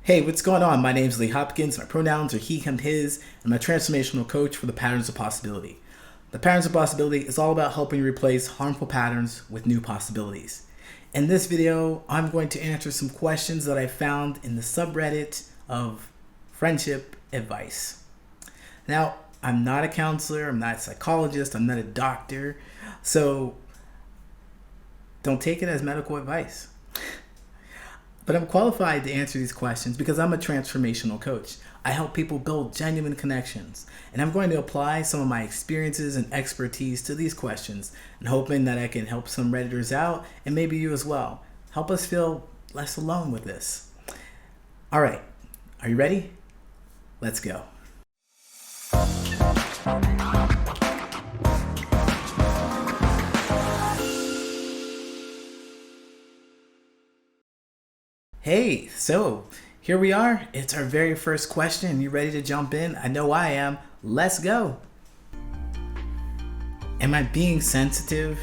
Hey, what's going on? My name's Lee Hopkins. My pronouns are he, him, his, and I'm a transformational coach for the Patterns of Possibility. The Patterns of Possibility is all about helping you replace harmful patterns with new possibilities. In this video, I'm going to answer some questions that I found in the subreddit of friendship advice. Now, I'm not a counselor, I'm not a psychologist, I'm not a doctor, so don't take it as medical advice. But I'm qualified to answer these questions because I'm a transformational coach. I help people build genuine connections, and I'm going to apply some of my experiences and expertise to these questions, and hoping that I can help some Redditors out, and maybe you as well. Help us feel less alone with this. All right, are you ready? Let's go. Hey, so here we are. It's our very first question. You ready to jump in? I know I am. Let's go. Am I being sensitive?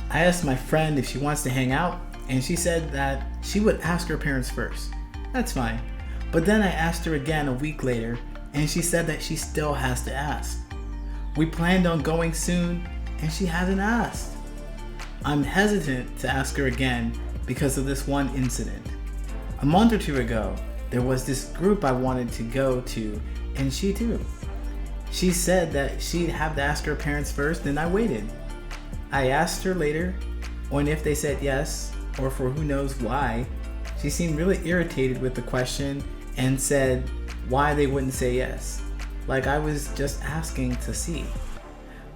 I asked my friend if she wants to hang out, and she said that she would ask her parents first. That's fine. But then I asked her again a week later, and she said that she still has to ask. We planned on going soon, and she hasn't asked. I'm hesitant to ask her again because of this one incident. A month or two ago, there was this group I wanted to go to, and she too. She said that she'd have to ask her parents first, and I waited. I asked her later, and if they said yes, or for who knows why, she seemed really irritated with the question and said why they wouldn't say yes, like I was just asking to see.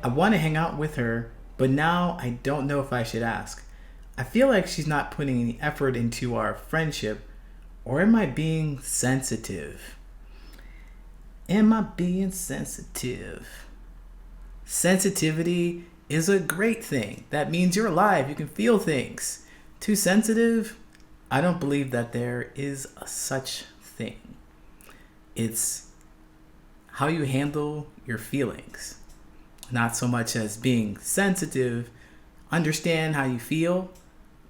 I want to hang out with her, but now I don't know if I should ask. I feel like she's not putting any effort into our friendship, or am I being sensitive? Am I being sensitive? Sensitivity is a great thing. That means you're alive, you can feel things. Too sensitive? I don't believe that there is a such thing. It's how you handle your feelings. Not so much as being sensitive, understand how you feel,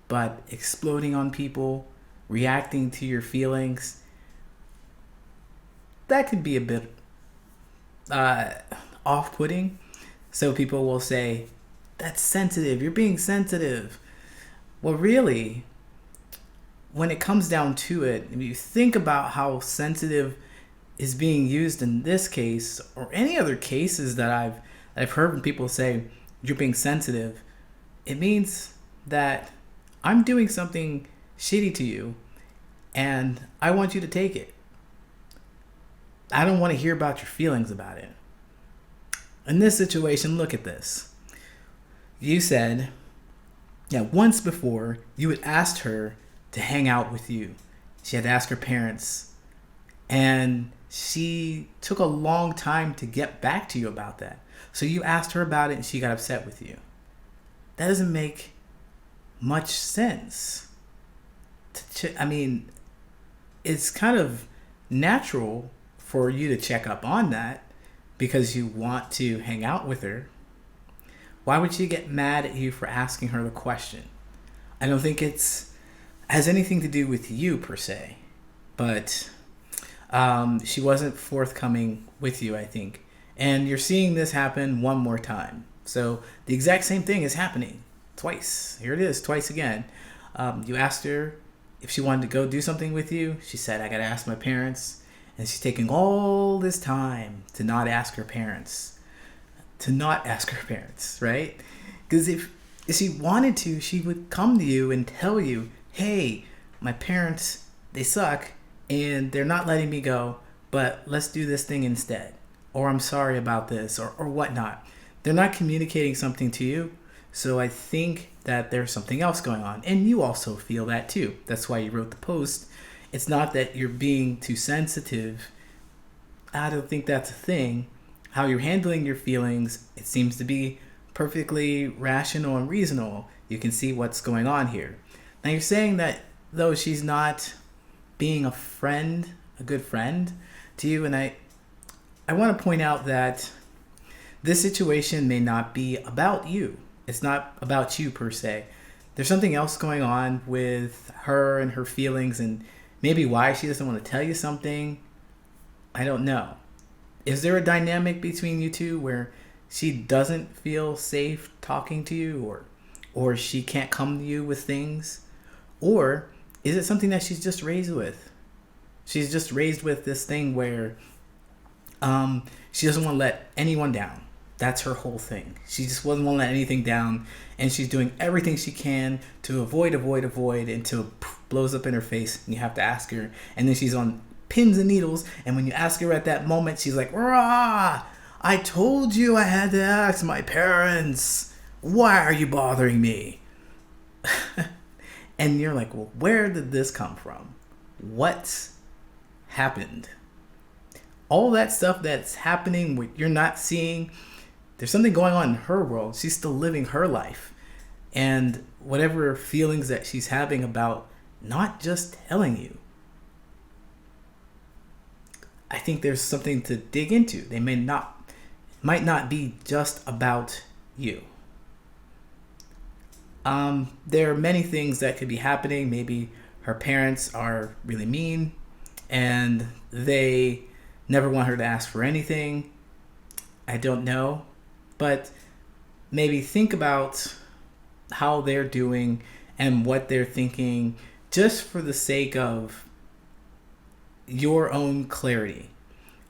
but exploding on people, reacting to your feelings, that could be a bit off-putting. So people will say, that's sensitive, you're being sensitive. Well, really, when it comes down to it, if you think about how sensitive is being used in this case, or any other cases that I've heard when people say, you're being sensitive, it means that I'm doing something shitty to you, and I want you to take it. I don't want to hear about your feelings about it. In this situation, look at this. You said that once before, you had asked her to hang out with you. She had to ask her parents, and she took a long time to get back to you about that. So you asked her about it, and she got upset with you. That doesn't make much sense. It's kind of natural for you to check up on that because you want to hang out with her. Why would she get mad at you for asking her the question? I don't think has anything to do with you per se, but she wasn't forthcoming with you, I think. And you're seeing this happen one more time. So the exact same thing is happening twice. Here it is, twice again. You asked her if she wanted to go do something with you. She said, I gotta ask my parents. And she's taking all this time to not ask her parents. Right? Because if she wanted to, she would come to you and tell you, hey, my parents, they suck, and they're not letting me go, but let's do this thing instead. Or I'm sorry about this, or whatnot. They're not communicating something to you. So I think that there's something else going on. And you also feel that too. That's why you wrote the post. It's not that you're being too sensitive. I don't think that's a thing. How you're handling your feelings, it seems to be perfectly rational and reasonable. You can see what's going on here. Now you're saying that though she's not being a friend, a good friend to you, and I want to point out that this situation may not be about you. It's not about you per se. There's something else going on with her and her feelings, and maybe why she doesn't want to tell you something. I don't know. Is there a dynamic between you two where she doesn't feel safe talking to you, or she can't come to you with things? Or is it something that she's just raised with? She's just raised with this thing where she doesn't want to let anyone down. That's her whole thing. She just doesn't want to let anything down, and she's doing everything she can to avoid until it blows up in her face, and you have to ask her, and then she's on pins and needles, and when you ask her at that moment, she's like, "Rah! I told you I had to ask my parents. Why are you bothering me?" And you're like, well, where did this come from? What happened? All that stuff that's happening, what you're not seeing, there's something going on in her world. She's still living her life. And whatever feelings that she's having about not just telling you, I think there's something to dig into. They might not be just about you. There are many things that could be happening. Maybe her parents are really mean and they never want her to ask for anything. I don't know. But maybe think about how they're doing and what they're thinking, just for the sake of your own clarity.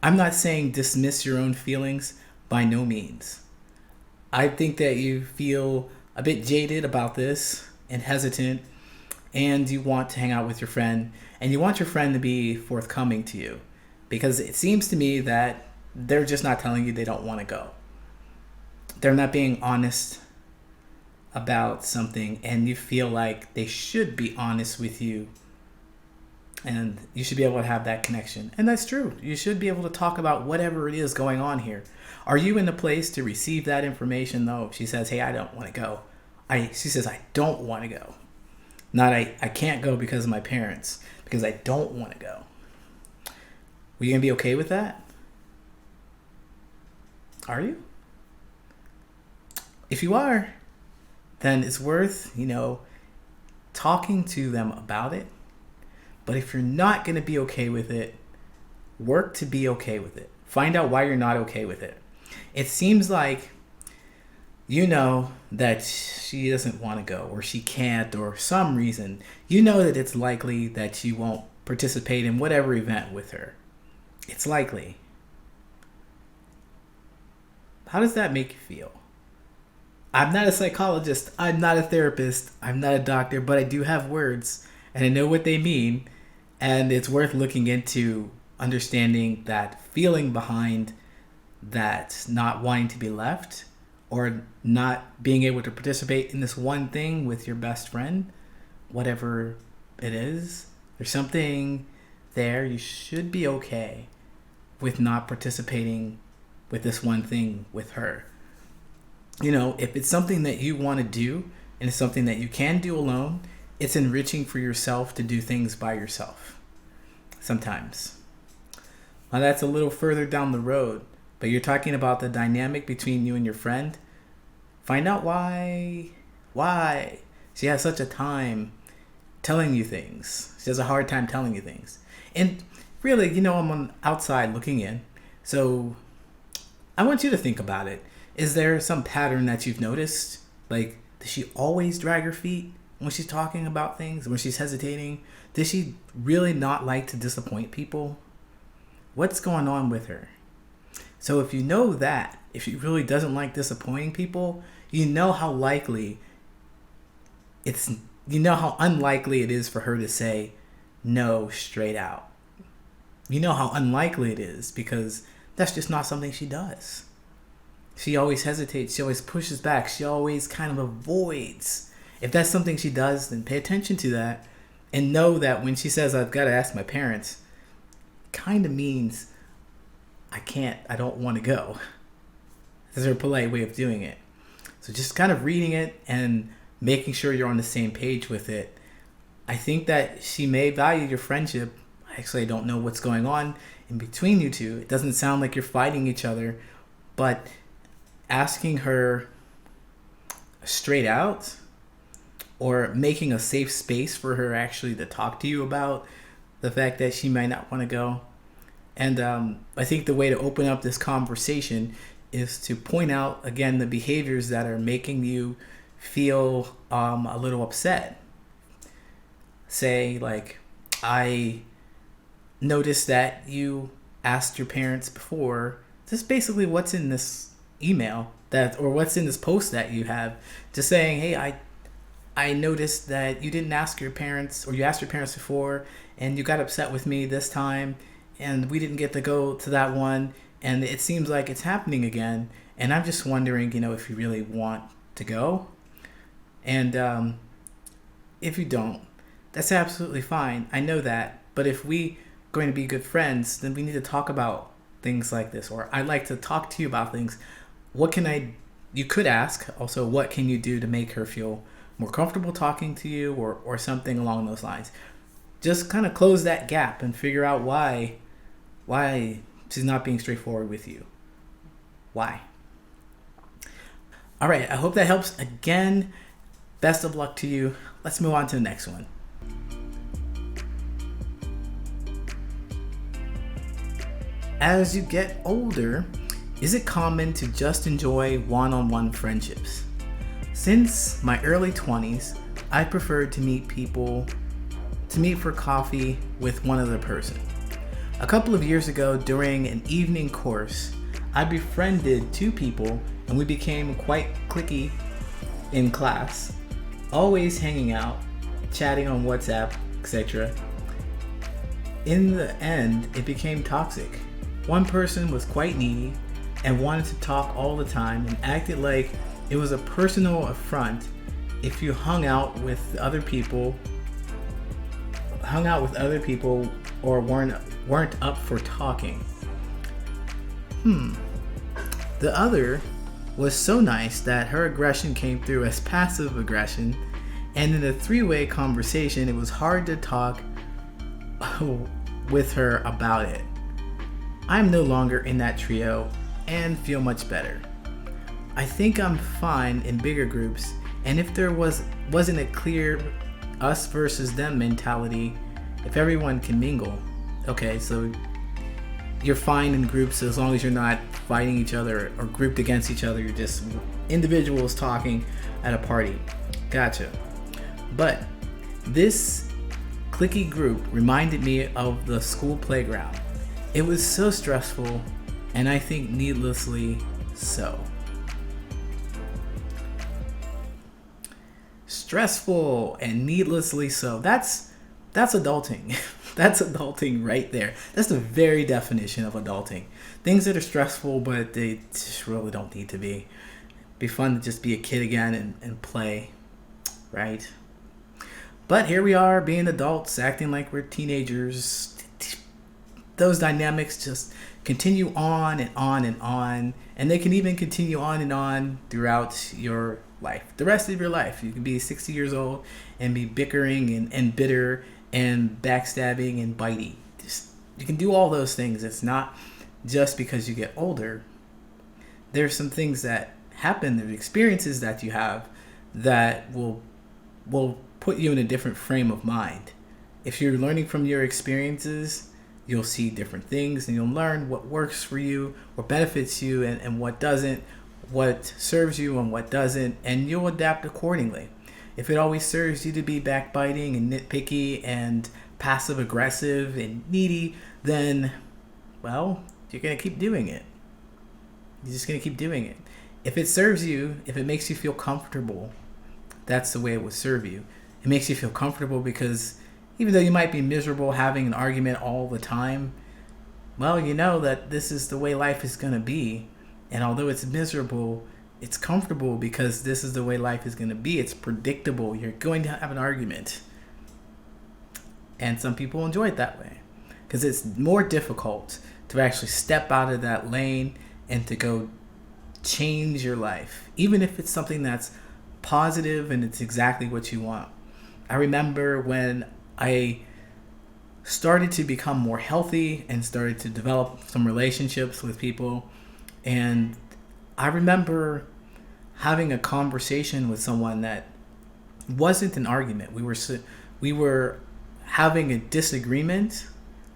I'm not saying dismiss your own feelings, by no means. I think that you feel a bit jaded about this and hesitant, and you want to hang out with your friend, and you want your friend to be forthcoming to you, because it seems to me that they're just not telling you they don't want to go. They're not being honest about something, and you feel like they should be honest with you, and you should be able to have that connection. And that's true. You should be able to talk about whatever it is going on here. Are you in the place to receive that information, though? She says, hey, I don't want to go. She says, I don't want to go. Not I can't go because of my parents, because I don't want to go. Are you going to be okay with that? Are you? If you are, then it's worth, talking to them about it. But if you're not going to be okay with it, work to be okay with it. Find out why you're not okay with it. It seems like that she doesn't want to go, or she can't, or some reason. That it's likely that you won't participate in whatever event with her. It's likely. How does that make you feel? I'm not a psychologist. I'm not a therapist. I'm not a doctor, but I do have words and I know what they mean. And it's worth looking into understanding that feeling behind that not wanting to be left, or not being able to participate in this one thing with your best friend, whatever it is. There's something there. You should be okay with not participating with this one thing with her. If it's something that you want to do and it's something that you can do alone, it's enriching for yourself to do things by yourself sometimes. Now that's a little further down the road, but you're talking about the dynamic between you and your friend. Find out why she has such a time telling you things. She has a hard time telling you things. And really, I'm on outside looking in. So I want you to think about it. Is there some pattern that you've noticed? Like, does she always drag her feet when she's talking about things, when she's hesitating? Does she really not like to disappoint people? What's going on with her? So if you know that, if she really doesn't like disappointing people, you know how unlikely it is for her to say no straight out. You know how unlikely it is, because that's just not something she does. She always hesitates. She always pushes back. She always kind of avoids. If that's something she does, then pay attention to that and know that when she says, I've got to ask my parents, kind of means I don't want to go. This is her polite way of doing it. So just kind of reading it and making sure you're on the same page with it. I think that she may value your friendship. Actually, I don't know what's going on in between you two. It doesn't sound like you're fighting each other, but asking her straight out, or making a safe space for her actually to talk to you about the fact that she might not want to go. And I think the way to open up this conversation is to point out again the behaviors that are making you feel a little upset. Say, like, I noticed that you asked your parents before. This is basically what's in this email or what's in this post that you have. Just saying, hey, I noticed that you didn't ask your parents, or you asked your parents before, and you got upset with me this time, and we didn't get to go to that one, and it seems like it's happening again, and I'm just wondering, if you really want to go. And if you don't, that's absolutely fine. I know that. But if we going to be good friends, then we need to talk about things like this. Or I'd like to talk to you about things. You could ask also, what can you do to make her feel more comfortable talking to you, or something along those lines. Just kind of close that gap and figure out why she's not being straightforward with you. Why? All right, I hope that helps. Again, best of luck to you. Let's move on to the next one. As you get older, is it common to just enjoy one-on-one friendships? Since my early 20s, I preferred to meet for coffee with one other person. A couple of years ago, during an evening course, I befriended two people and we became quite cliquey in class, always hanging out, chatting on WhatsApp, etc. In the end, it became toxic. One person was quite needy and wanted to talk all the time and acted like it was a personal affront if you hung out with other people or weren't up for talking. The other was so nice that her aggression came through as passive aggression, and in a three-way conversation, it was hard to talk with her about it. I'm no longer in that trio and feel much better. I think I'm fine in bigger groups, and if there wasn't a clear us versus them mentality, if everyone can mingle. Okay, so you're fine in groups as long as you're not fighting each other or grouped against each other. You're just individuals talking at a party. Gotcha. But this cliquey group reminded me of the school playground. It was so stressful, and I think needlessly so. Stressful and needlessly so. That's adulting. That's adulting right there. That's the very definition of adulting. Things that are stressful, but they just really don't need to be. It'd be fun to just be a kid again and play, right? But here we are being adults, acting like we're teenagers. Those dynamics just continue on and on and on, and they can even continue on and on throughout your life, the rest of your life. You can be 60 years old and be bickering and bitter and backstabbing and bitey. You can do all those things. It's not just because you get older. There's some things that happen, there's experiences that you have that will put you in a different frame of mind. If you're learning from your experiences, you'll see different things and you'll learn what works for you, what benefits you, and what doesn't, what serves you and what doesn't, and you'll adapt accordingly. If it always serves you to be backbiting and nitpicky and passive aggressive and needy, then, well, you're going to keep doing it. You're just going to keep doing it. If it serves you, if it makes you feel comfortable, that's the way it would serve you. It makes you feel comfortable because even though you might be miserable having an argument all the time, well, you know that this is the way life is going to be. And although it's miserable, it's comfortable because this is the way life is going to be. It's predictable. You're going to have an argument. And some people enjoy it that way because it's more difficult to actually step out of that lane and to go change your life, even if it's something that's positive and it's exactly what you want. I remember when I started to become more healthy and started to develop some relationships with people, and I remember having a conversation with someone that wasn't an argument. We were having a disagreement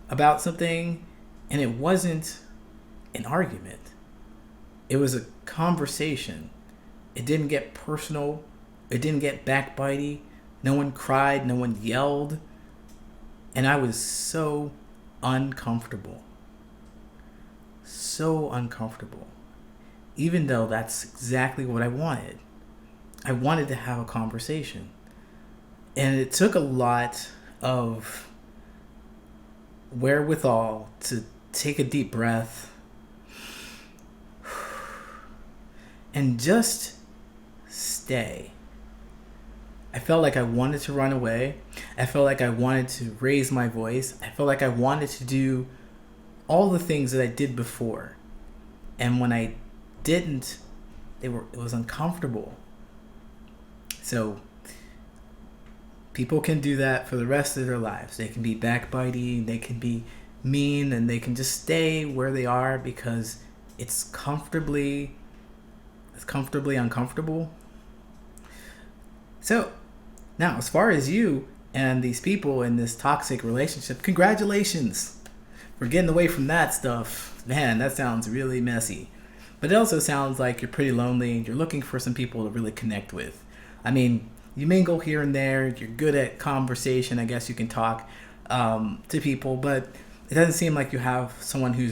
about something, and it wasn't an argument. It was a conversation. It didn't get personal. It didn't get backbitey. No one cried. No one yelled. And I was so uncomfortable. So uncomfortable. Even though that's exactly what I wanted. I wanted to have a conversation. And it took a lot of wherewithal to take a deep breath and just stay. I felt like I wanted to run away. I felt like I wanted to raise my voice. I felt like I wanted to do all the things that I did before. And when I didn't, it was uncomfortable. So people can do that for the rest of their lives. They can be backbiting, they can be mean, and they can just stay where they are because it's comfortably uncomfortable. So now, as far as you and these people in this toxic relationship, congratulations for getting away from that stuff. Man, that sounds really messy. But it also sounds like you're pretty lonely and you're looking for some people to really connect with. I mean, you mingle here and there. You're good at conversation. I guess you can talk to people, but it doesn't seem like you have someone who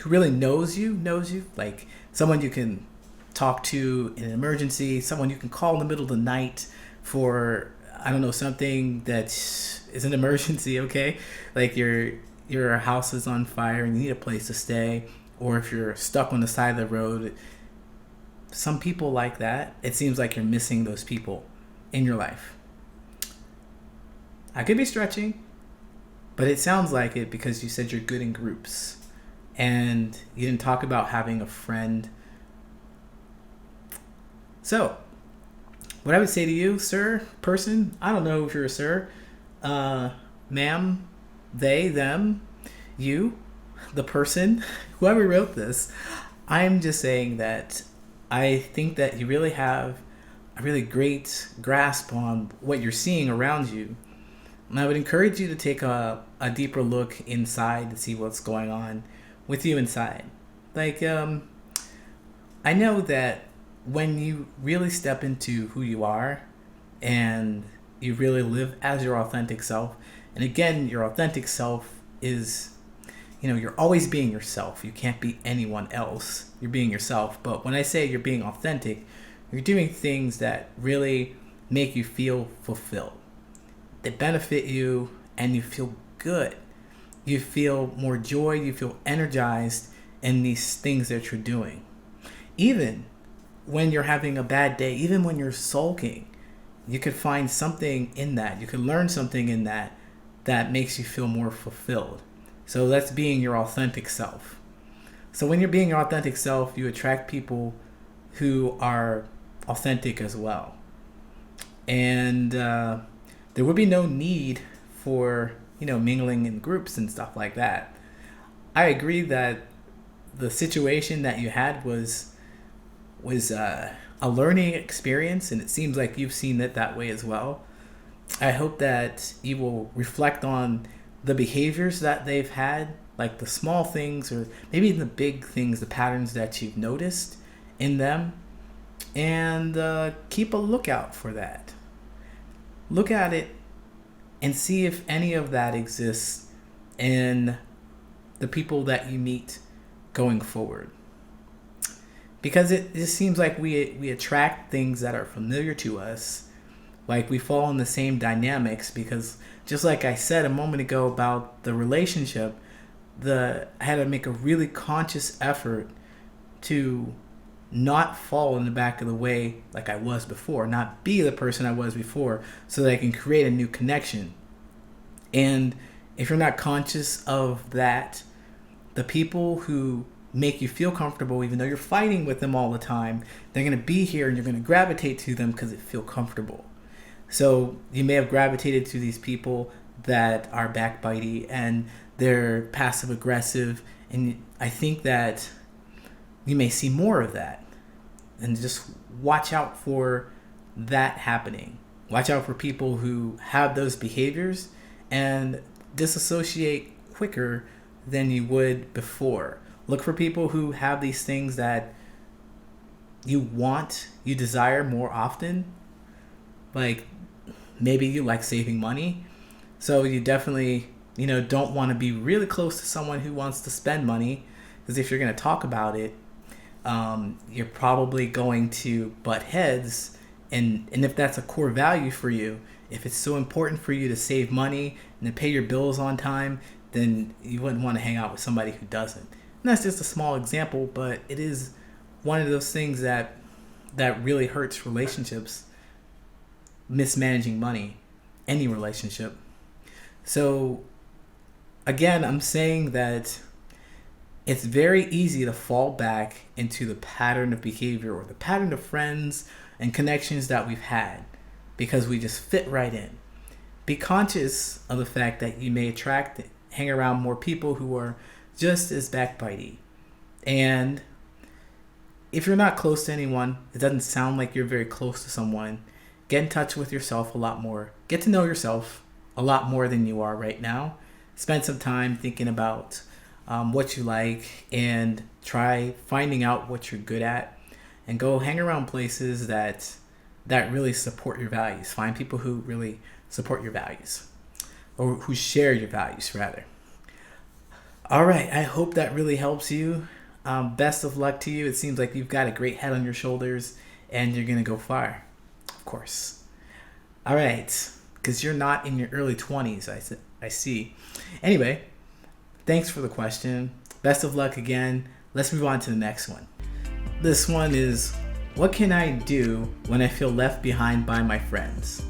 really knows you, like someone you can talk to in an emergency, someone you can call in the middle of the night for, I don't know, something that is an emergency, okay? Like your house is on fire and you need a place to stay, or if you're stuck on the side of the road. Some people like that. It seems like you're missing those people in your life. I could be stretching, but it sounds like it because you said you're good in groups. And you didn't talk about having a friend. So, what I would say to you, sir, person, I don't know if you're a sir, ma'am, they, them, you, the person, whoever wrote this, I'm just saying that I think that you really have a really great grasp on what you're seeing around you. And I would encourage you to take a deeper look inside to see what's going on with you inside. Like, I know that when you really step into who you are and you really live as your authentic self, and again, your authentic self is, you're always being yourself. You can't be anyone else. You're being yourself. But when I say you're being authentic, you're doing things that really make you feel fulfilled. They benefit you and you feel good. You feel more joy. You feel energized in these things that you're doing. Even when you're having a bad day, even when you're sulking, you could find something in that. You could learn something in that makes you feel more fulfilled. So that's being your authentic self. So when you're being your authentic self, you attract people who are authentic as well. And there would be no need for, mingling in groups and stuff like that. I agree that the situation that you had was a learning experience, and it seems like you've seen it that way as well. I hope that you will reflect on the behaviors that they've had, like the small things or maybe even the big things, the patterns that you've noticed in them, and keep a lookout for that. Look at it and see if any of that exists in the people that you meet going forward. Because it just seems like we attract things that are familiar to us, like we fall in the same dynamics, because just like I said a moment ago about the relationship, I had to make a really conscious effort to not fall in the back of the way like I was before, not be the person I was before, so that I can create a new connection. And if you're not conscious of that, the people who make you feel comfortable, even though you're fighting with them all the time, they're going to be here and you're going to gravitate to them because they feel comfortable. So you may have gravitated to these people that are backbitey and they're passive aggressive, and I think that you may see more of that, and just watch out for that happening. Watch out for people who have those behaviors and disassociate quicker than you would before. Look for people who have these things that you desire more often. Like maybe you like saving money, so you definitely, don't want to be really close to someone who wants to spend money, because if you're going to talk about it, you're probably going to butt heads. And if that's a core value for you, if it's so important for you to save money and to pay your bills on time, then you wouldn't want to hang out with somebody who doesn't. And that's just a small example, but it is one of those things that really hurts relationships, mismanaging money, any relationship. So again, I'm saying that it's very easy to fall back into the pattern of behavior or the pattern of friends and connections that we've had because we just fit right in. Be conscious of the fact that you may hang around more people who are just as backbitey. And if you're not close to anyone, it doesn't sound like you're very close to someone, get in touch with yourself a lot more. Get to know yourself a lot more than you are right now. Spend some time thinking about what you like and try finding out what you're good at, and go hang around places that really support your values. Find people who really support your values, or who share your values rather. All right, I hope that really helps you. Best of luck to you. It seems like you've got a great head on your shoulders and you're gonna go far, of course. All right, because you're not in your early 20s, I see. Anyway, thanks for the question. Best of luck again. Let's move on to the next one. This one is, what can I do when I feel left behind by my friends?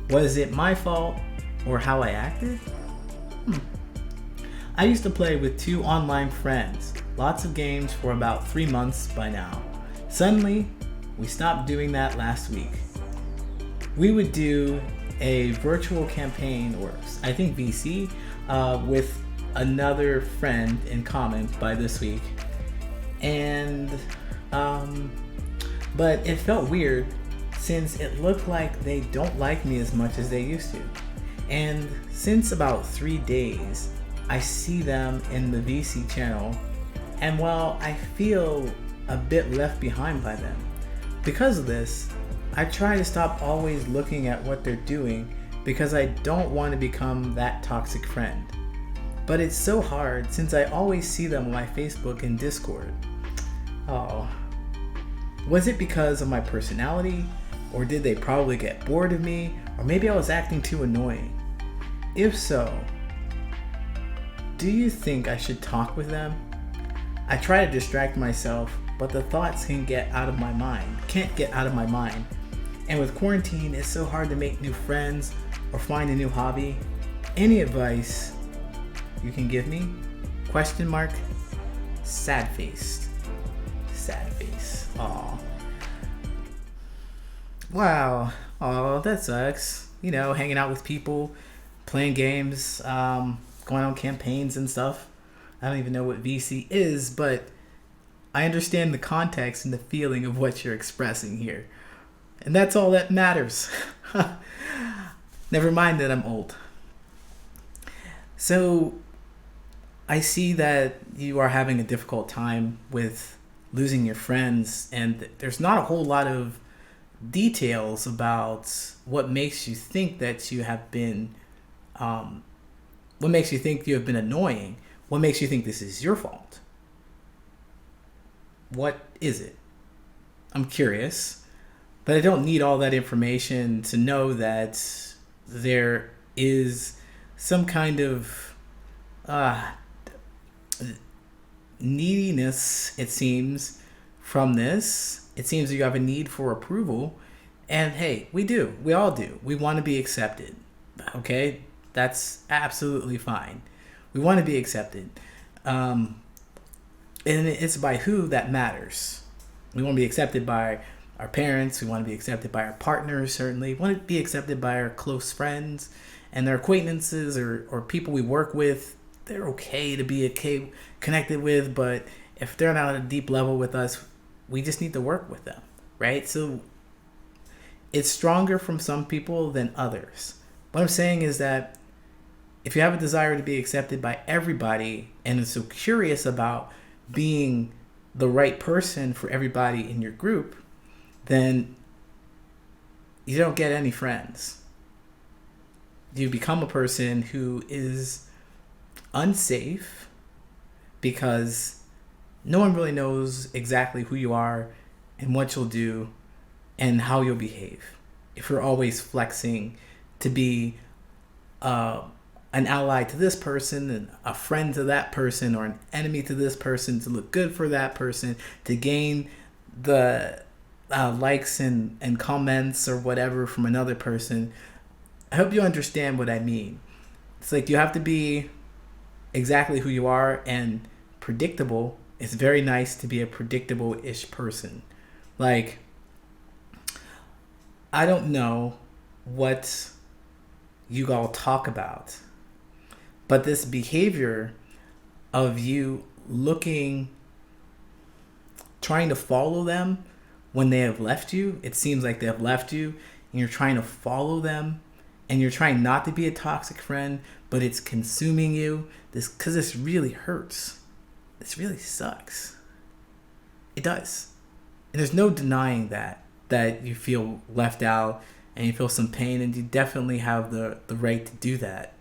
Was it my fault or how I acted? I used to play with 2 online friends, lots of games for about 3 months by now. Suddenly, we stopped doing that last week. We would do a virtual campaign, or I think VC, with another friend in common by this week. And but it felt weird since it looked like they don't like me as much as they used to. And since about 3 days, I see them in the VC channel, and while I feel a bit left behind by them, because of this, I try to stop always looking at what they're doing because I don't want to become that toxic friend. But it's so hard since I always see them on my Facebook and Discord. Oh. Was it because of my personality? Or did they probably get bored of me? Or maybe I was acting too annoying? If so, do you think I should talk with them? I try to distract myself, but the thoughts can't get out of my mind. And with quarantine, it's so hard to make new friends or find a new hobby. Any advice you can give me? Question mark. Sad face. Aw. Wow. Oh, that sucks. Hanging out with people, playing games, going on campaigns and stuff. I don't even know what VC is, but I understand the context and the feeling of what you're expressing here. And that's all that matters. Never mind that I'm old. So I see that you are having a difficult time with losing your friends, and there's not a whole lot of details about what makes you think that you have been, what makes you think you have been annoying, what makes you think this is your fault. What is it? I'm curious, but I don't need all that information to know that there is some kind of neediness, it seems, from this. It seems you have a need for approval, and hey, we all do. We want to be accepted. Okay, that's absolutely fine. We want to be accepted, and it's by who that matters. We want to be accepted by our parents. We want to be accepted by our partners, certainly. We want to be accepted by our close friends and their acquaintances, or people we work with. They're okay to be connected with, but if they're not at a deep level with us, we just need to work with them, right? So It's stronger from some people than others. What I'm saying is that if you have a desire to be accepted by everybody and are so curious about being the right person for everybody in your group, then you don't get any friends. You become a person who is unsafe because no one really knows exactly who you are and what you'll do and how you'll behave. If you're always flexing to be an ally to this person and a friend to that person, or an enemy to this person, to look good for that person, to gain the likes and comments or whatever from another person. I hope you understand what I mean. It's like you have to be exactly who you are and predictable. It's very nice to be a predictable-ish person. Like, I don't know what you all talk about, but this behavior of you trying to follow them when they have left you, it seems like they have left you, and you're trying to follow them, and you're trying not to be a toxic friend, but it's consuming you. Because this really hurts. This really sucks. It does. And there's no denying that you feel left out and you feel some pain, and you definitely have the right to do that.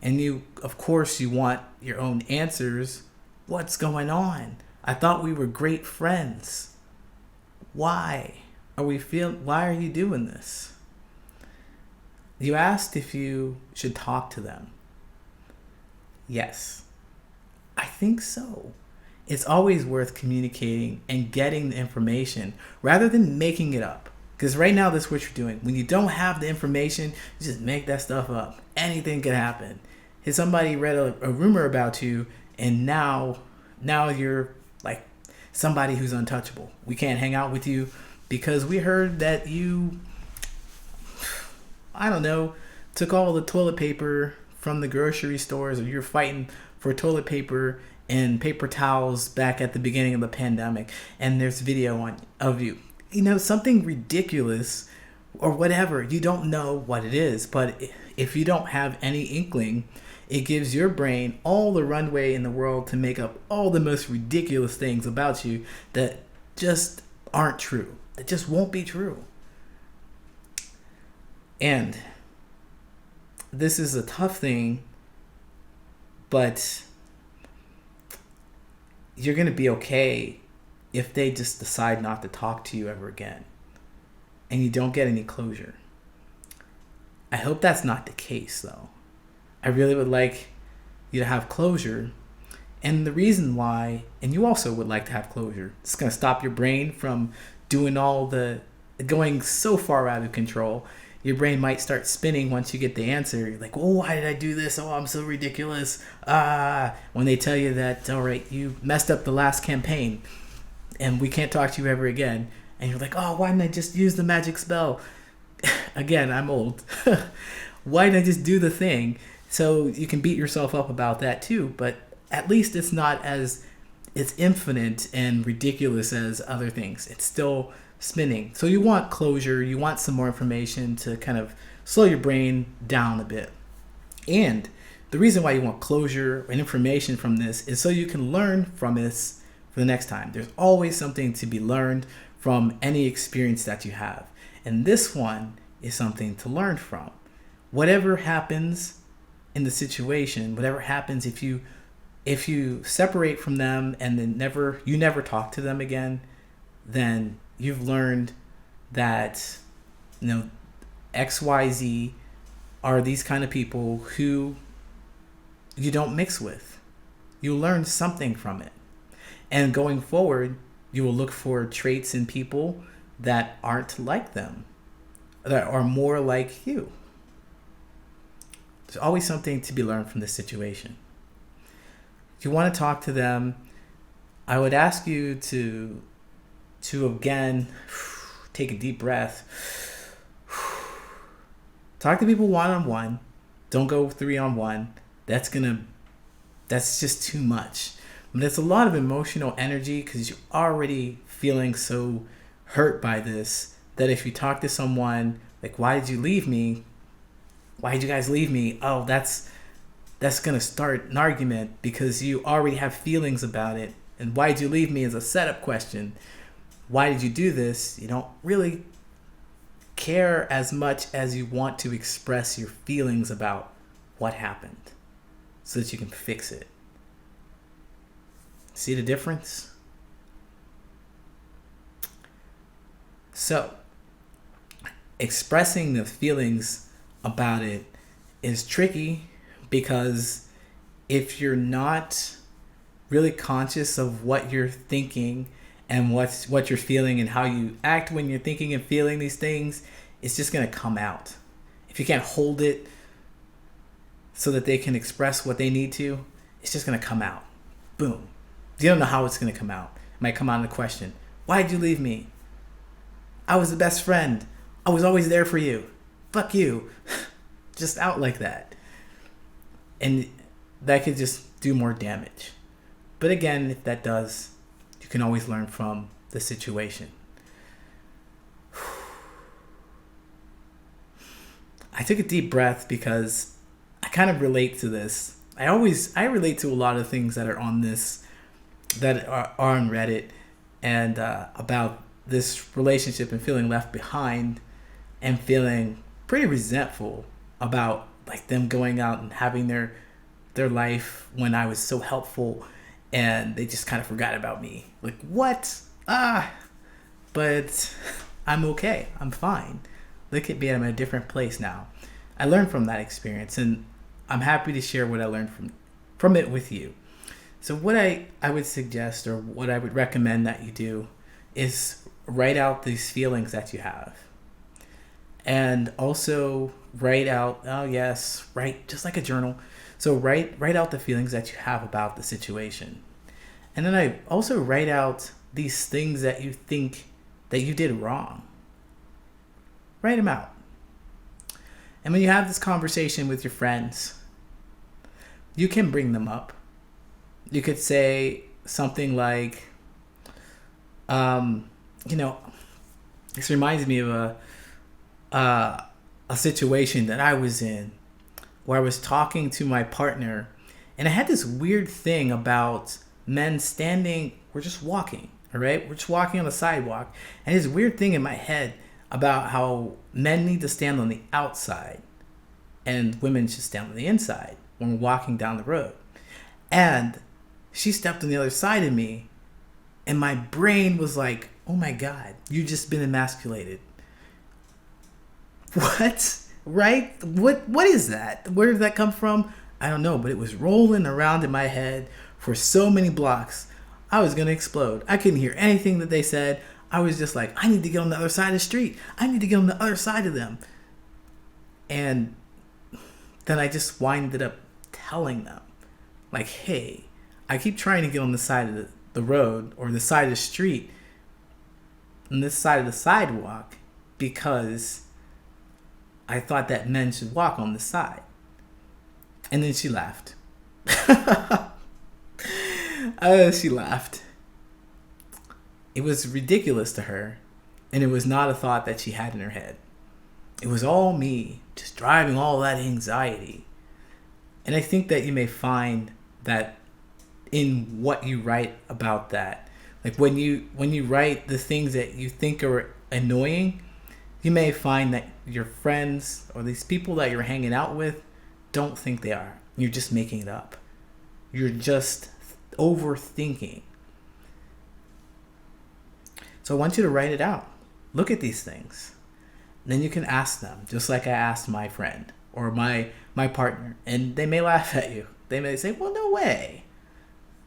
And you, of course, you want your own answers. What's going on? I thought we were great friends. Why are you doing this? You asked if you should talk to them. Yes, I think so. It's always worth communicating and getting the information rather than making it up. Because right now, that's what you're doing. When you don't have the information, you just make that stuff up. Anything can happen. If somebody read a rumor about you, and now you're like somebody who's untouchable. We can't hang out with you because we heard that you, I don't know, took all the toilet paper from the grocery stores, or you're fighting for toilet paper and paper towels back at the beginning of the pandemic, and there's video of you. Something ridiculous or whatever. You don't know what it is, but if you don't have any inkling, it gives your brain all the runway in the world to make up all the most ridiculous things about you that just aren't true. That just won't be true. And this is a tough thing, but you're going to be okay if they just decide not to talk to you ever again and you don't get any closure. I hope that's not the case, though. I really would like you to have closure. And the reason why, and you also would like to have closure, it's going to stop your brain from going so far out of control. Your brain might start spinning once you get the answer. You're like, oh, why did I do this? Oh, I'm so ridiculous. When they tell you that, all right, you messed up the last campaign and we can't talk to you ever again. And you're like, oh, why didn't I just use the magic spell? Again, I'm old. Why didn't I just do the thing? So you can beat yourself up about that too. But at least it's infinite and ridiculous as other things. It's still spinning. So you want closure. You want some more information to kind of slow your brain down a bit. And the reason why you want closure and information from this is so you can learn from this for the next time. There's always something to be learned from any experience that you have. And this one is something to learn from. Whatever happens in the situation, whatever happens if you separate from them and then you never talk to them again, then you've learned that XYZ are these kind of people who you don't mix with. You learn something from it. And going forward, you will look for traits in people that aren't like them, that are more like you. There's always something to be learned from this situation. If you want to talk to them, I would ask you to again, take a deep breath. Talk to people one-on-one. Don't go 3-on-1. That's just too much. But it's a lot of emotional energy because you're already feeling so hurt by this that if you talk to someone like, why did you leave me? Why did you guys leave me? Oh, that's going to start an argument because you already have feelings about it. And why did you leave me is a setup question. Why did you do this? You don't really care as much as you want to express your feelings about what happened so that you can fix it. See the difference? So, expressing the feelings about it is tricky because if you're not really conscious of what you're thinking and what you're feeling and how you act when you're thinking and feeling these things, it's just going to come out. If you can't hold it so that they can express what they need to, it's just going to come out. Boom. You don't know how it's going to come out. It might come out in a question. Why did you leave me? I was the best friend. I was always there for you. Fuck you. Just out like that. And that could just do more damage. But again, if that does, you can always learn from the situation. I took a deep breath because I kind of relate to this. I relate to a lot of things that are on this, that are on Reddit, and about this relationship and feeling left behind and feeling pretty resentful about like them going out and having their life when I was so helpful and they just kind of forgot about me. Like, what? But I'm okay. I'm fine. Look at me, I'm in a different place now. I learned from that experience and I'm happy to share what I learned from it with you. So what I would suggest, or what I would recommend that you do, is write out these feelings that you have. And also write out, write just like a journal. So write out the feelings that you have about the situation. And then I also write out these things that you think that you did wrong. Write them out. And when you have this conversation with your friends, you can bring them up. You could say something like, this reminds me of a situation that I was in where I was talking to my partner, and I had this weird thing about men standing, we're just walking, all right? We're just walking on the sidewalk, and this weird thing in my head about how men need to stand on the outside and women should stand on the inside when we're walking down the road. And she stepped on the other side of me, and my brain was like, oh my God, you've just been emasculated. What? Right? What is that? Where did that come from? I don't know, but it was rolling around in my head for so many blocks. I was going to explode. I couldn't hear anything that they said. I was just like, I need to get on the other side of the street. I need to get on the other side of them. And then I just winded up telling them, like, hey, I keep trying to get on the side of the road or the side of the street on this side of the sidewalk because I thought that men should walk on the side. And then she laughed. She laughed. It was ridiculous to her, and it was not a thought that she had in her head. It was all me, just driving all that anxiety. And I think that you may find that in what you write about that, like when you write the things that you think are annoying, you may find that your friends or these people that you're hanging out with don't think they are. You're just making it up. You're just overthinking. So I want you to write it out. Look at these things. Then you can ask them, just like I asked my friend or my partner, and they may laugh at you. They may say, well, no way.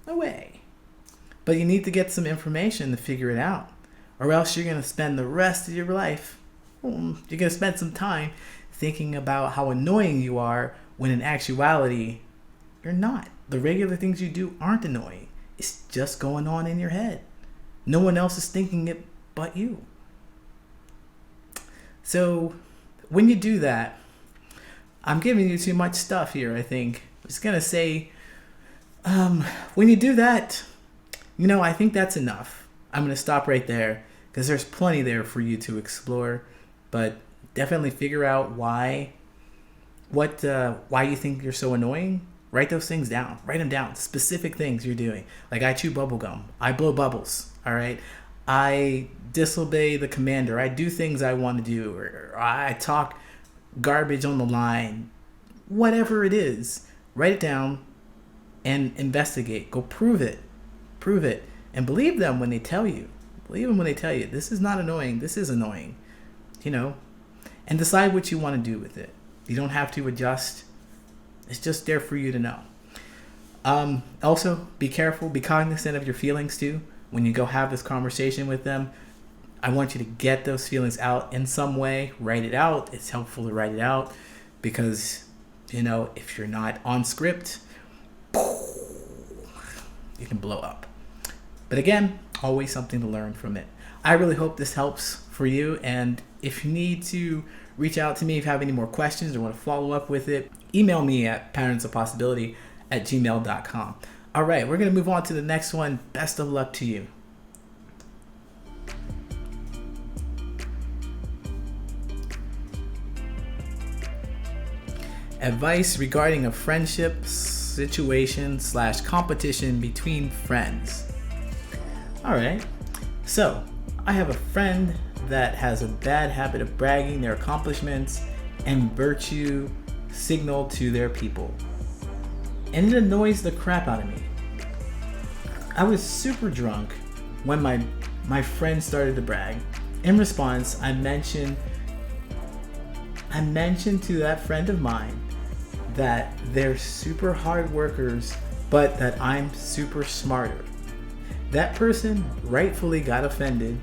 No way. But you need to get some information to figure it out, or else you're going to spend the rest of your life, you're going to spend some time thinking about how annoying you are when in actuality, you're not. The regular things you do aren't annoying. It's just going on in your head. No one else is thinking it but you. So when you do that, I'm giving you too much stuff here, I think. I'm just going to say, when you do that, I think that's enough. I'm going to stop right there because there's plenty there for you to explore. But definitely figure out why you think you're so annoying. Write those things down. Write them down. Specific things you're doing. Like, I chew bubble gum. I blow bubbles. All right. I disobey the commander. I do things I want to do. Or I talk garbage on the line. Whatever it is, write it down and investigate. Go prove it. Prove it. And believe them when they tell you. Believe them when they tell you, this is not annoying. This is annoying. And decide what you want to do with it. You don't have to adjust. It's just there for you to know. Also, be careful. Be cognizant of your feelings too. When you go have this conversation with them, I want you to get those feelings out in some way. Write it out. It's helpful to write it out because, if you're not on script, you can blow up. But again, always something to learn from it. I really hope this helps for you. And if you need to reach out to me if you have any more questions or want to follow up with it, email me at patternsofpossibility@gmail.com. All right, we're going to move on to the next one. Best of luck to you. Advice regarding a friendship situation / competition between friends. All right, so I have a friend that has a bad habit of bragging their accomplishments and virtue signal to their people. And it annoys the crap out of me. I was super drunk when my friend started to brag. In response, I mentioned to that friend of mine that they're super hard workers, but that I'm super smarter. That person rightfully got offended.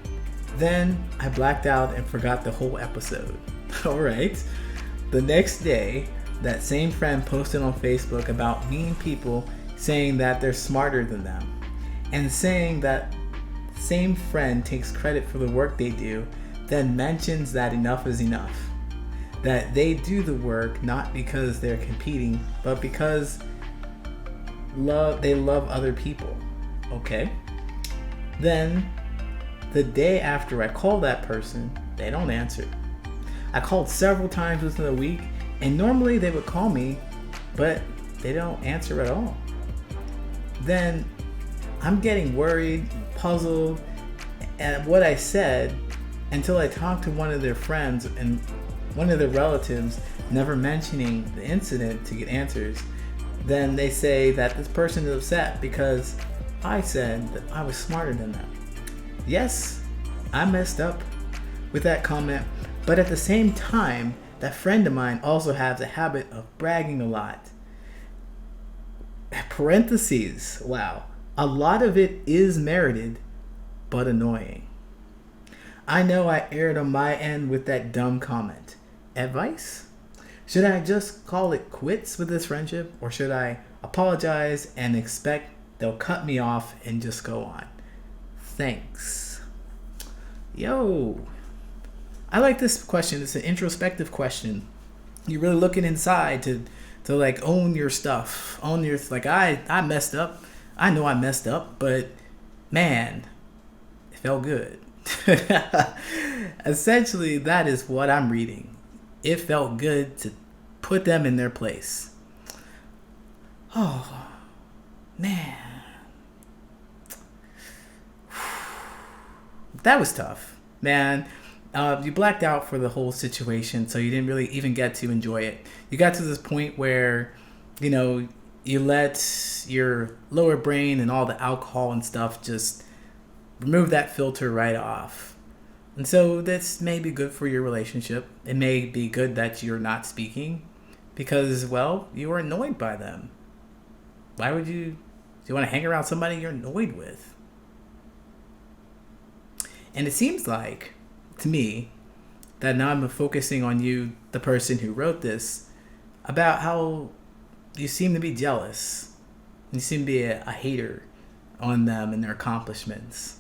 Then I blacked out and forgot the whole episode. Alright. The next day, that same friend posted on Facebook about mean people saying that they're smarter than them. And saying that same friend takes credit for the work they do, then mentions that enough is enough. That they do the work not because they're competing, but because they love other people. Okay? Then the day after I call that person, they don't answer. I called several times within a week, and normally they would call me, but they don't answer at all. Then I'm getting worried, puzzled at what I said until I talked to one of their friends and one of their relatives, never mentioning the incident to get answers. Then they say that this person is upset because I said that I was smarter than them. Yes, I messed up with that comment, but at the same time, that friend of mine also has a habit of bragging a lot. Parentheses, wow. A lot of it is merited, but annoying. I know I erred on my end with that dumb comment. Advice? Should I just call it quits with this friendship, or should I apologize and expect they'll cut me off and just go on? Thanks. Yo, I like this question. It's an introspective question. You're really looking inside to like own your stuff. Own your, like, I messed up. I know I messed up, but man, it felt good. Essentially, that is what I'm reading. It felt good to put them in their place. Oh, man. That was tough, man. You blacked out for the whole situation, so you didn't really even get to enjoy it. You got to this point where, you let your lower brain and all the alcohol and stuff just remove that filter right off. And so this may be good for your relationship. It may be good that you're not speaking because, well, you were annoyed by them. Why would you want to hang around somebody you're annoyed with? And it seems like, to me, that now I'm focusing on you, the person who wrote this, about how you seem to be jealous. You seem to be a hater on them and their accomplishments.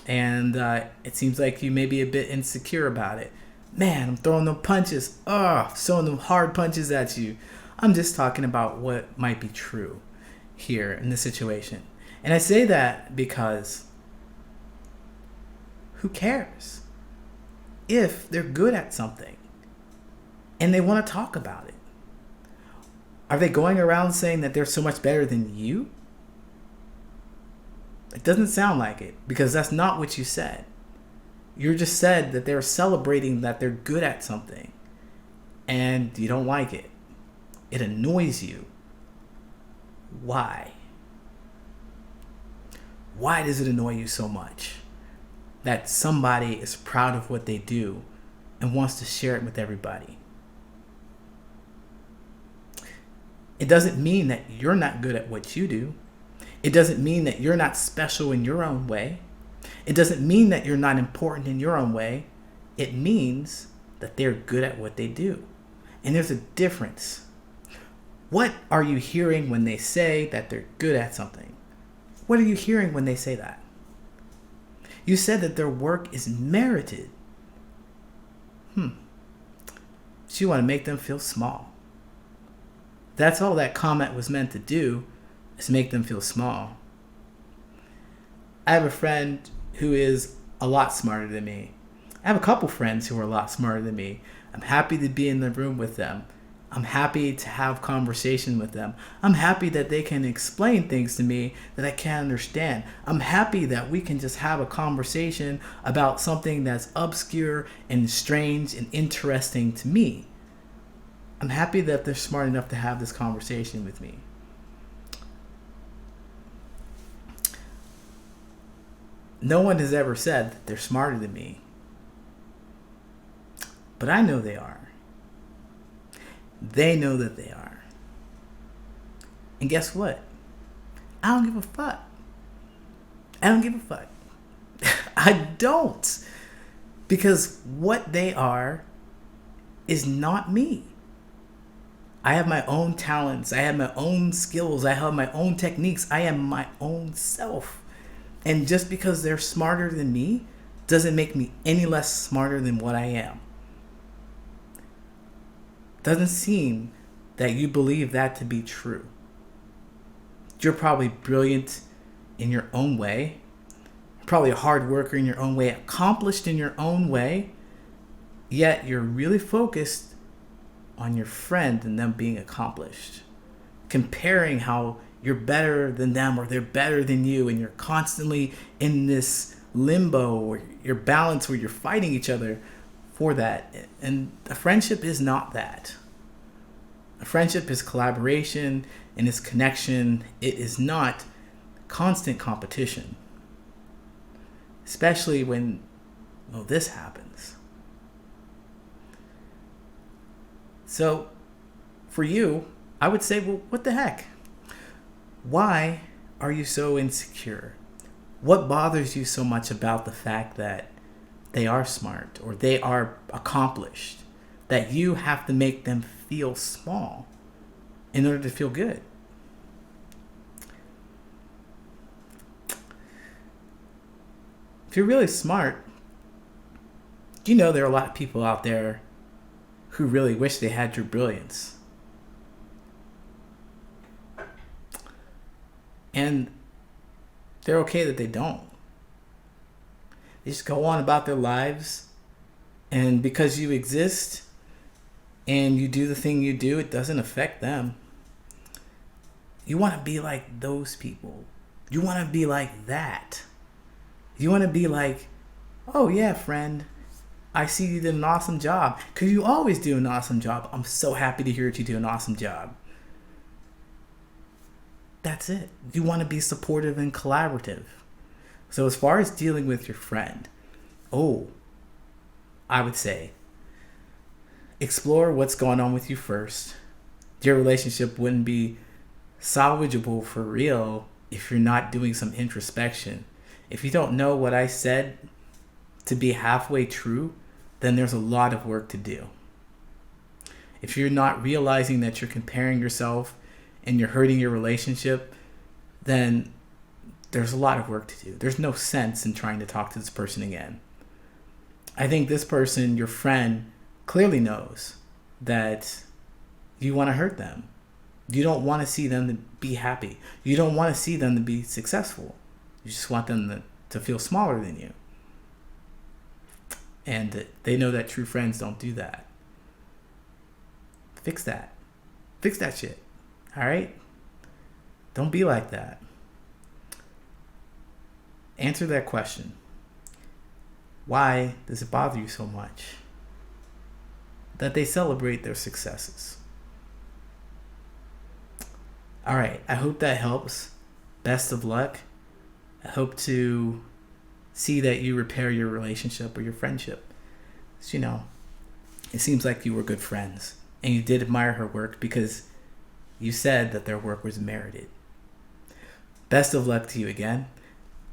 And it seems like you may be a bit insecure about it. Man, I'm throwing them punches. Throwing them hard punches at you. I'm just talking about what might be true here in this situation. And I say that because Who cares? If they're good at something and they want to talk about it. Are they going around saying that they're so much better than you? It doesn't sound like it, because that's not what you said. You just said that they're celebrating that they're good at something and you don't like it. It annoys you. Why? Why does it annoy you so much that somebody is proud of what they do and wants to share it with everybody? It doesn't mean that you're not good at what you do. It doesn't mean that you're not special in your own way. It doesn't mean that you're not important in your own way. It means that they're good at what they do. And there's a difference. What are you hearing when they say that they're good at something? What are you hearing when they say that? You said that their work is merited. So you want to make them feel small. That's all that comment was meant to do, is make them feel small. I have a friend who is a lot smarter than me. I have a couple friends who are a lot smarter than me. I'm happy to be in the room with them. I'm happy to have conversation with them. I'm happy that they can explain things to me that I can't understand. I'm happy that we can just have a conversation about something that's obscure and strange and interesting to me. I'm happy that they're smart enough to have this conversation with me. No one has ever said that they're smarter than me. But I know they are. They know that they are. And guess what? I don't give a fuck. I don't give a fuck. I don't. Because what they are is not me. I have my own talents. I have my own skills. I have my own techniques. I am my own self. And just because they're smarter than me doesn't make me any less smarter than what I am. Doesn't seem that you believe that to be true. You're probably brilliant in your own way. You're probably a hard worker in your own way, accomplished in your own way. Yet you're really focused on your friend and them being accomplished. Comparing how you're better than them or they're better than you, and you're constantly in this limbo or your balance where you're fighting each other for that. And a friendship is not that. A friendship is collaboration and it's connection. It is not constant competition. Especially when, this happens. So, for you, I would say, what the heck? Why are you so insecure? What bothers you so much about the fact that they are smart or they are accomplished, that you have to make them feel small in order to feel good? If you're really smart, you know there are a lot of people out there who really wish they had your brilliance. And they're okay that they don't. They just go on about their lives, and because you exist and you do the thing you do, it doesn't affect them. You want to be like those people. You want to be like that. You want to be like, oh yeah, friend, I see you did an awesome job. Because you always do an awesome job. I'm so happy to hear that you do an awesome job. That's it. You want to be supportive and collaborative. So as far as dealing with your friend, I would say explore what's going on with you first. Your relationship wouldn't be salvageable for real if you're not doing some introspection. If you don't know what I said to be halfway true, then there's a lot of work to do. If you're not realizing that you're comparing yourself and you're hurting your relationship, then there's a lot of work to do. There's no sense in trying to talk to this person again. I think this person, your friend, clearly knows that you want to hurt them. You don't want to see them to be happy. You don't want to see them to be successful. You just want them to feel smaller than you. And they know that true friends don't do that. Fix that. Fix that shit. All right? Don't be like that. Answer that question. Why does it bother you so much that they celebrate their successes? All right, I hope that helps. Best of luck. I hope to see that you repair your relationship or your friendship. So, it seems like you were good friends and you did admire her work because you said that their work was merited. Best of luck to you again.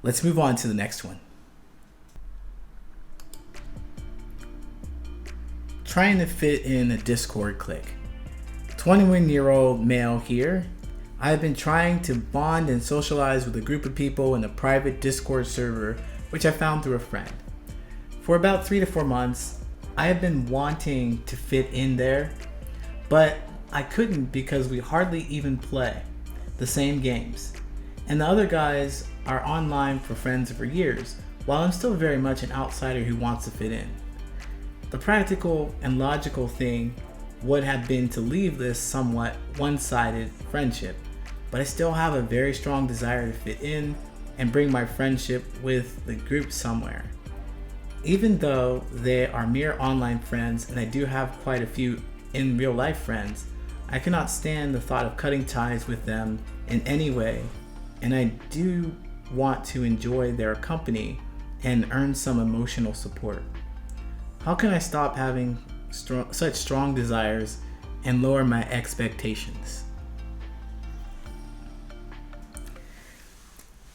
Let's move on to the next one. Trying to fit in a Discord clique. 21-year-old male here. I've been trying to bond and socialize with a group of people in a private Discord server, which I found through a friend. For about 3 to 4 months, I have been wanting to fit in there, but I couldn't because we hardly even play the same games. And the other guys are online for friends for years, while I'm still very much an outsider who wants to fit in. The practical and logical thing would have been to leave this somewhat one-sided friendship, but I still have a very strong desire to fit in and bring my friendship with the group somewhere. Even though they are mere online friends and I do have quite a few in real life friends, I cannot stand the thought of cutting ties with them in any way, and I do want to enjoy their company and earn some emotional support. How can I stop having such strong desires and lower my expectations?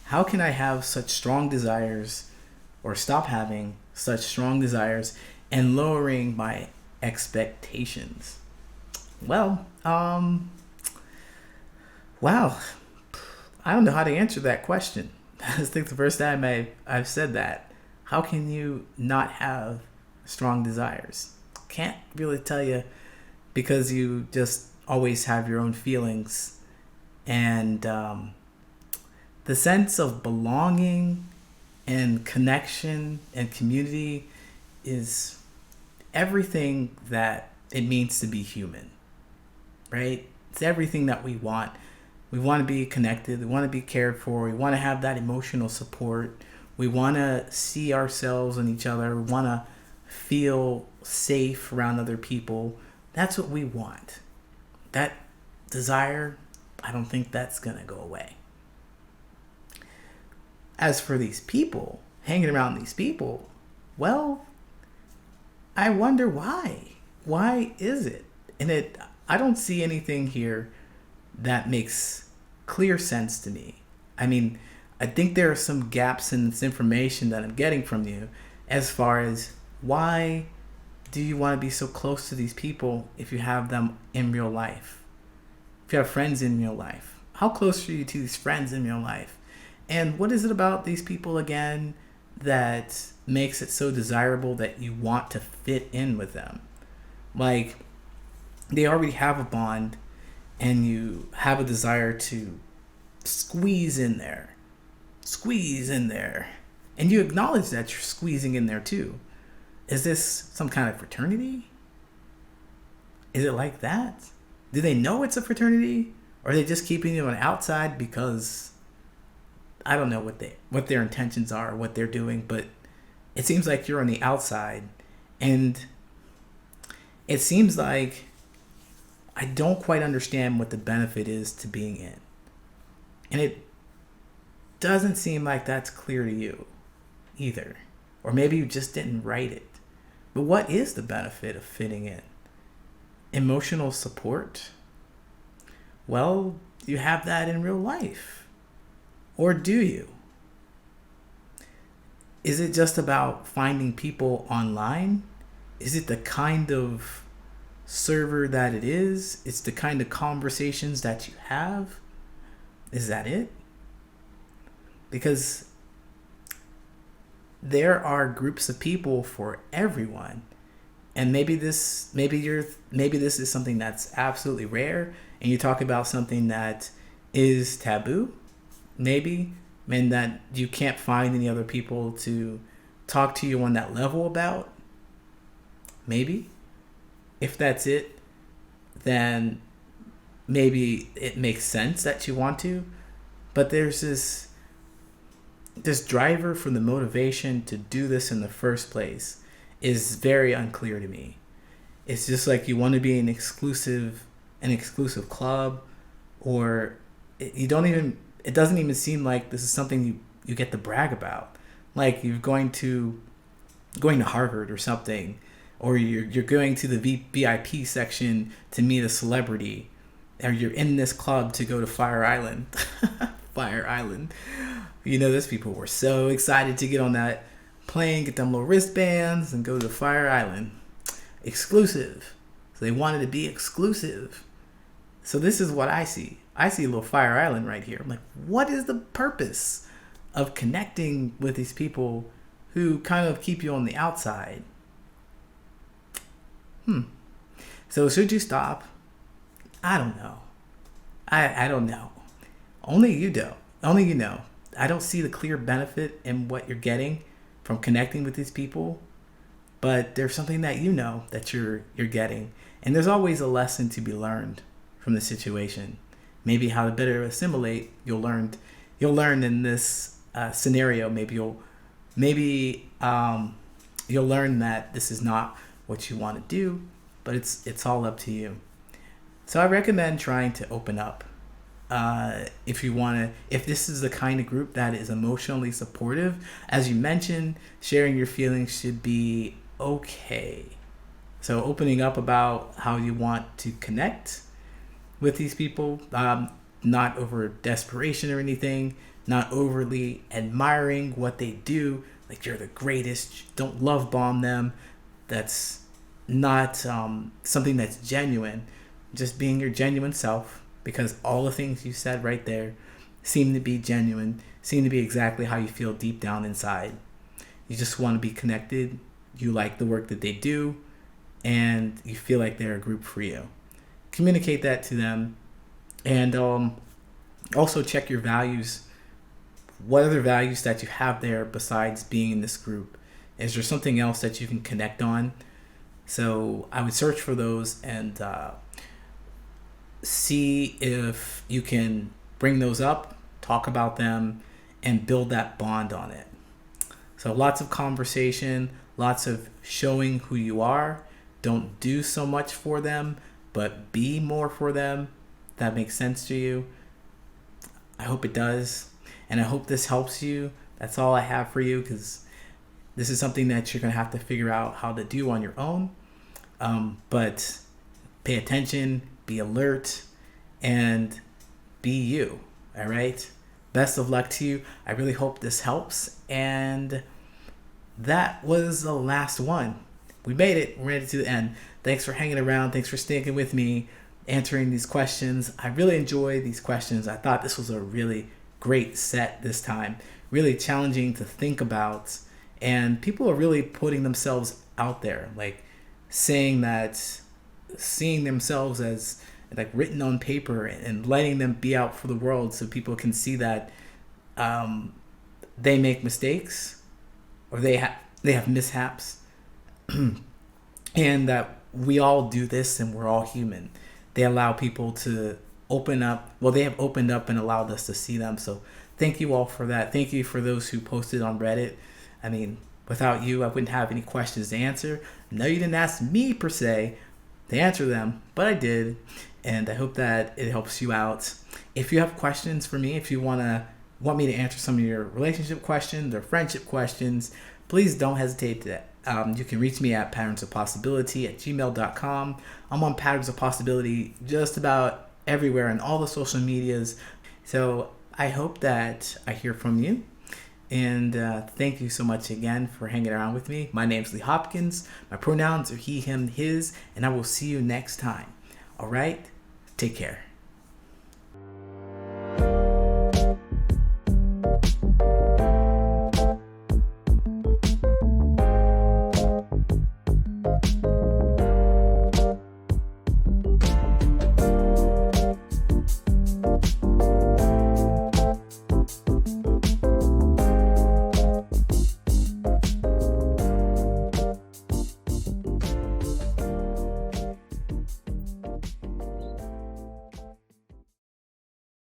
How can I have such strong desires or stop having such strong desires and lowering my expectations? Well, wow. I don't know how to answer that question. I think the first time I've said that. How can you not have strong desires? Can't really tell you, because you just always have your own feelings, and the sense of belonging and connection and community is everything that it means to be human, right? It's everything that we want. We want to be connected. We want to be cared for. We want to have that emotional support. We want to see ourselves in each other. We want to feel safe around other people. That's what we want. That desire, I don't think that's going to go away. As for these people, hanging around these people, well, I wonder why. Why is it? And I don't see anything here that makes clear sense to me. I mean, I think there are some gaps in this information that I'm getting from you as far as why do you want to be so close to these people if you have them in real life? If you have friends in real life, how close are you to these friends in real life? And what is it about these people again that makes it so desirable that you want to fit in with them? Like, they already have a bond and you have a desire to squeeze in there, and you acknowledge that you're squeezing in there too. Is this some kind of fraternity? Is it like that? Do they know it's a fraternity? Or are they just keeping you on the outside because I don't know what their intentions are, what they're doing, but it seems like you're on the outside, and it seems like I don't quite understand what the benefit is to being in. And it doesn't seem like that's clear to you either. Or maybe you just didn't write it. But what is the benefit of fitting in? Emotional support? Well, you have that in real life. Or do you? Is it just about finding people online? Is it the kind of server that it is? It's the kind of conversations that you have? Is that it? Because there are groups of people for everyone. And maybe this is something that's absolutely rare, and you talk about something that is taboo, maybe, and that you can't find any other people to talk to you on that level about. Maybe. If that's it, then maybe it makes sense that you want to. But there's this driver for the motivation to do this in the first place is very unclear to me. It's just like you want to be an exclusive club, or it doesn't even seem like this is something you get to brag about. Like you're going to Harvard or something, or you're going to the VIP section to meet a celebrity, or you're in this club to go to Fire Island. Fire Island. Those people were so excited to get on that plane, get them little wristbands, and go to Fire Island. Exclusive. So they wanted to be exclusive. So this is what I see. I see a little Fire Island right here. I'm like, what is the purpose of connecting with these people who kind of keep you on the outside? So should you stop? I don't know. I don't know. Only you do. Only you know. I don't see the clear benefit in what you're getting from connecting with these people, but there's something that that you're getting, and there's always a lesson to be learned from the situation. Maybe how to better assimilate. You'll learn in this scenario. Maybe you'll learn that this is not what you want to do, but it's all up to you. So I recommend trying to open up. If this is the kind of group that is emotionally supportive, as you mentioned, sharing your feelings should be okay. So opening up about how you want to connect with these people, not over desperation or anything, not overly admiring what they do, like you're the greatest, don't love bomb them. That's not something that's genuine. Just being your genuine self, because all the things you said right there seem to be genuine, seem to be exactly how you feel deep down inside. You just want to be connected, you like the work that they do, and you feel like they're a group for you. Communicate that to them, and also check your values. What other values that you have there besides being in this group? Is there something else that you can connect on? So I would search for those and see if you can bring those up, talk about them, and build that bond on it. So lots of conversation, lots of showing who you are. Don't do so much for them, but be more for them. That makes sense to you. I hope it does. And I hope this helps you. That's all I have for you, because this is something that you're going to have to figure out how to do on your own. But pay attention, be alert, and be you. All right? Best of luck to you. I really hope this helps. And that was the last one. We made it. We're ready to the end. Thanks for hanging around. Thanks for sticking with me, answering these questions. I really enjoy these questions. I thought this was a really great set this time. Really challenging to think about. And people are really putting themselves out there, like seeing themselves as like written on paper and letting them be out for the world, so people can see that they make mistakes, or they have mishaps, and that we all do this and we're all human. They allow people to open up. Well, they have opened up and allowed us to see them. So thank you all for that. Thank you for those who posted on Reddit. I mean, without you, I wouldn't have any questions to answer. No, you didn't ask me per se to answer them, but I did. And I hope that it helps you out. If you have questions for me, if you want me to answer some of your relationship questions or friendship questions, please don't hesitate to you can reach me at patternsofpossibility@gmail.com. I'm on Patterns of Possibility just about everywhere on all the social medias. So I hope that I hear from you. And thank you so much again for hanging around with me. My name's Lee Hopkins. My pronouns are he, him, his, and I will see you next time. All right? Take care.